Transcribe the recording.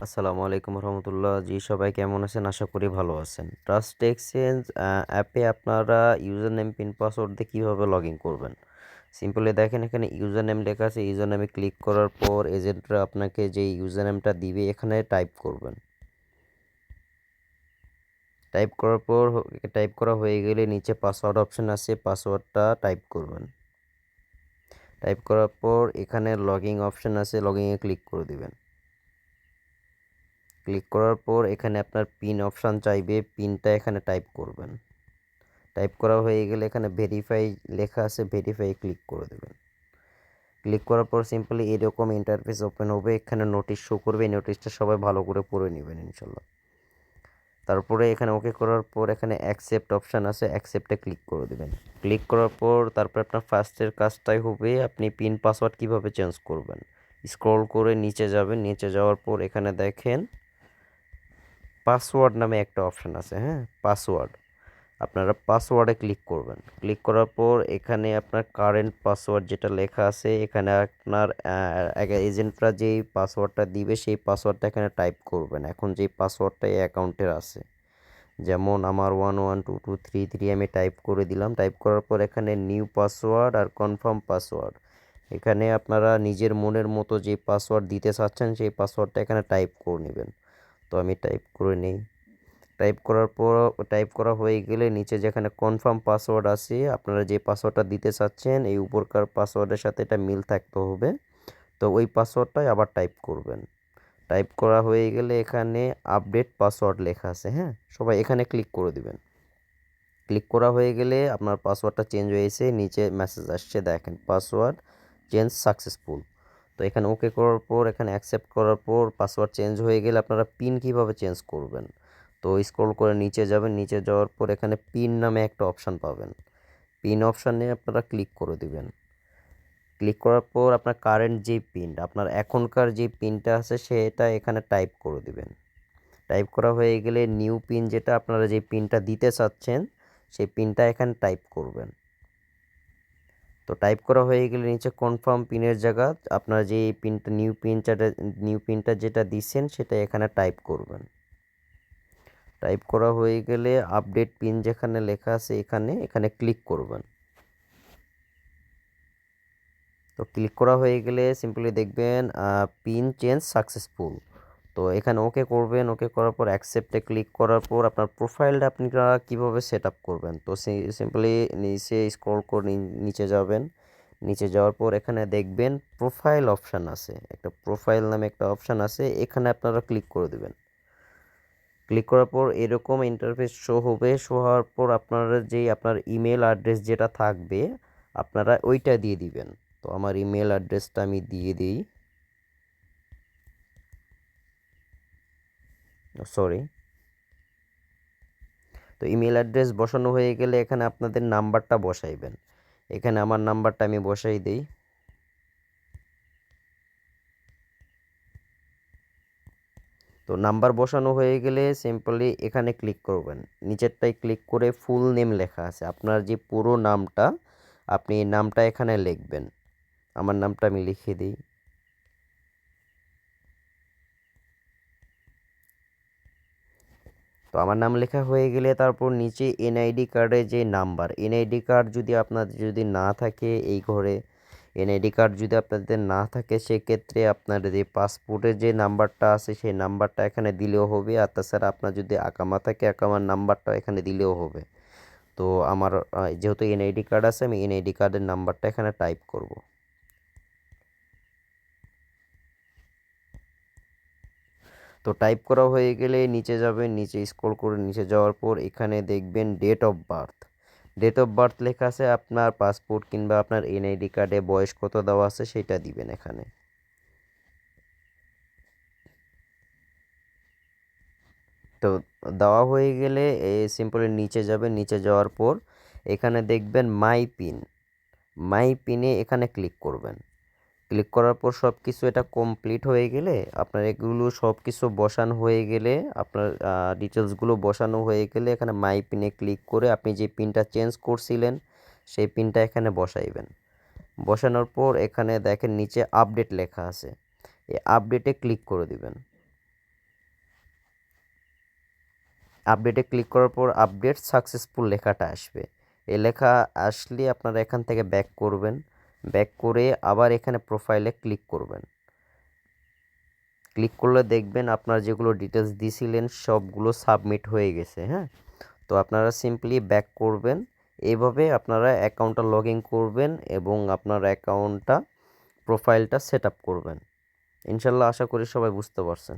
আসসালামু আলাইকুম রহমতুল্লাহ। জি, সবাই কেমন আছেন? আশা করি ভালো আছেন। ট্রাস্ট এক্সচেঞ্জ অ্যাপে আপনারা ইউজার নেম পিন পাসওয়ার্ড দিয়ে কীভাবে লগ ইন করবেন? সিম্পলি দেখেন, এখানে ইউজার নেম লেখা আছে। ইউজার নেমে ক্লিক করার পর এজেন্টরা আপনাকে যে ইউজার নেমটা দিবে এখানে টাইপ করবেন। টাইপ করার পর টাইপ করা হয়ে গেলে নিচে পাসওয়ার্ড অপশন আছে, পাসওয়ার্ডটা টাইপ করবেন। টাইপ করার পর এখানে লগইন অপশন আছে, লগইনে ক্লিক করে দিবেন। ক্লিক করার পর এখানে আপনার পিন অপশান চাইবে, পিনটা এখানে টাইপ করবেন। টাইপ করা হয়ে গেলে এখানে ভেরিফাই লেখা আছে, ভেরিফাই ক্লিক করে দেবেন। ক্লিক করার পর সিম্পলি এরকম ইন্টারফেস ওপেন হবে। এখানে নোটিশ শো করবে, এই নোটিশটা সবাই ভালো করে পড়ে নেবেন ইনশাল্লাহ। তারপরে এখানে ওকে করার পর এখানে অ্যাকসেপ্ট অপশান আছে, অ্যাকসেপ্টে ক্লিক করে দেবেন। ক্লিক করার পর তারপর আপনার ফার্স্টের কাজটাই হবে আপনি পিন পাসওয়ার্ড কিভাবে চেঞ্জ করবেন। স্ক্রল করে নিচে যাবেন, নিচে যাওয়ার পর এখানে দেখেন পাসওয়ার্ড নামে একটা অপশান আছে। হ্যাঁ, পাসওয়ার্ড, আপনারা পাসওয়ার্ডে ক্লিক করবেন। ক্লিক করার পর এখানে আপনার কারেন্ট পাসওয়ার্ড যেটা লেখা আছে, এখানে আপনার এজেন্টরা যেই পাসওয়ার্ডটা দিবে সেই পাসওয়ার্ডটা এখানে টাইপ করবেন। এখন যেই পাসওয়ার্ডটা এই অ্যাকাউন্টের আছে, যেমন আমার 112223 আমি টাইপ করে দিলাম। টাইপ করার পর এখানে নিউ পাসওয়ার্ড আর কনফার্ম পাসওয়ার্ড, এখানে আপনারা নিজের মনের মতো যে পাসওয়ার্ড দিতে চাচ্ছেন সেই পাসওয়ার্ডটা এখানে টাইপ করে নেবেন। তো আমি টাইপ করে নিই। টাইপ করার পর টাইপ করা হয়ে গেলে নিচে যেখানে কনফার্ম পাসওয়ার্ড আছে, আপনারা যে পাসওয়ার্ডটা দিতে চাচ্ছেন এই উপরকার পাসওয়ার্ডের সাথে এটা মিল থাকতে হবে। তো ওই পাসওয়ার্ডটাই আবার টাইপ করবেন। টাইপ করা হয়ে গেলে এখানে আপডেট পাসওয়ার্ড লেখা আছে। হ্যাঁ, সবাই এখানে ক্লিক করে দিবেন। ক্লিক করা হয়ে গেলে আপনার পাসওয়ার্ডটা চেঞ্জ হয়েছে, নিচে মেসেজ আসছে দেখেন পাসওয়ার্ড চেঞ্জ সাকসেসফুল। তো এখানে ওকে করার পর এখানে অ্যাকসেপ্ট করার পর পাসওয়ার্ড চেঞ্জ হয়ে গেলে আপনারা পিন কিভাবে চেঞ্জ করবেন। তো স্ক্রল করে নিচে যাবেন, নিচে যাওয়ার পর এখানে পিন নামে একটা অপশান পাবেন। পিন অপশানে আপনারা ক্লিক করে দিবেন। ক্লিক করার পর আপনার কারেন্ট যে পিন, আপনার এখনকার যে পিনটা আছে সেটা এখানে টাইপ করে দিবেন। টাইপ করা হয়ে গেলে নিউ পিন, যেটা আপনারা যে পিনটা দিতে চাচ্ছেন সেই পিনটা এখানে টাইপ করবেন। তো টাইপ করা হয়ে গেলে নিচে কনফার্ম পিনের জায়গা আপনারা যে পিনটা নিউ পিনটা যেটা দিচ্ছেন সেটা এখানে টাইপ করবেন। টাইপ করা হয়ে গেলে আপডেট পিন যেখানে লেখা আছে এখানে এখানে ক্লিক করবেন। তো ক্লিক করা হয়ে গেলে সিম্পলি দেখবেন পিন চেঞ্জ সাকসেসফুল। তো এখানে ওকে করবেন। ওকে করার পর অ্যাকসেপ্টে ক্লিক করার পর আপনার প্রোফাইলটা আপনারা কীভাবে সেট আপ করবেন, তো সিম্পলি নিচে স্ক্রল করে নিচে যাবেন। নিচে যাওয়ার পর এখানে দেখবেন প্রোফাইল অপশান আছে, একটা প্রোফাইল নামে একটা অপশান আছে, এখানে আপনারা ক্লিক করে দেবেন। ক্লিক করার পর এরকম ইন্টারফেস শো হবে। শো হওয়ার পর আপনারা যেই আপনার ইমেল অ্যাড্রেস যেটা থাকবে আপনারা ওইটা দিয়ে দিবেন। তো আমার ইমেল অ্যাড্রেসটা আমি দিয়ে দিই, সরি। তো ইমেল অ্যাড্রেস বসানো হয়ে গেলে এখানে আপনাদের নাম্বারটা বসাইবেন। এখানে আমার নাম্বারটা আমি বসাই দিই। তো নাম্বার বসানো হয়ে গেলে সিম্পলি এখানে ক্লিক করবেন। নিচেরটায় ক্লিক করে ফুল নেম লেখা আছে, আপনার যে পুরো নামটা আপনি এই নামটা এখানে লিখবেন। আমার নামটা আমি লিখে দিই। তো আমার নাম লেখা হয়ে গেলে তারপর নিচে এনআইডি কার্ডের যে নাম্বার, এনআইডি কার্ড যদি আপনাদের যদি না থাকে এই ঘরে, এনআইডি কার্ড যদি আপনাদের না থাকে সেক্ষেত্রে আপনার যে পাসপোর্টের যে নাম্বারটা আছে সেই নাম্বারটা এখানে দিলেও হবে। আর তাছাড়া আপনার যদি আকামা থাকে আকামার নাম্বারটা এখানে দিলেও হবে। তো আমার যেহেতু এনআইডি কার্ড আছে আমি এনআইডি কার্ডের নাম্বারটা এখানে টাইপ করব। তো টাইপ করা হয়ে গেলে নিচে যাবেন, নিচে স্ক্রল করে নিচে যাওয়ার পর এখানে দেখবেন date of birth. Date of birth লেখা আছে, আপনার পাসপোর্ট কিংবা আপনার এনআইডি কার্ডে বয়স কত দেওয়া আছে সেটা দিবেন এখানে। তো দেওয়া হয়ে গেলে সিম্পলি নিচে যাবেন, নিচে যাওয়ার পর এখানে দেখবেন মাই পিন। মাই পিনে এখানে ক্লিক করবেন। ক্লিক করার পর সব কিছু এটা কমপ্লিট হয়ে গেলে আপনার এগুলো সব কিছু বসানো হয়ে গেলে আপনার ডিটেলসগুলো বসানো হয়ে গেলে এখানে মাই পিনে ক্লিক করে আপনি যে পিনটা চেঞ্জ করছিলেন সেই পিনটা এখানে বসাইবেন। বসানোর পর এখানে দেখেন নিচে আপডেট লেখা আছে, এই আপডেটে ক্লিক করে দিবেন। আপডেটে ক্লিক করার পর আপডেট সাকসেসফুল লেখাটা আসবে। এই লেখা আসলে আপনারা এখান থেকে ব্যাক করবেন, ব্যাক করে আবার এখানে প্রোফাইলে ক্লিক করবেন। ক্লিক করলে দেখবেন আপনার যেগুলো ডিটেলস দিয়েছিলেন সবগুলো সাবমিট হয়ে গেছে। হ্যাঁ, তো আপনারা সিম্পলি ব্যাক করবেন। এইভাবে আপনারা অ্যাকাউন্টটা লগ ইন করবেন এবং আপনার অ্যাকাউন্টটা প্রোফাইলটা সেট আপ করবেন। ইনশাল্লাহ আশা করি সবাই বুঝতে পারছেন।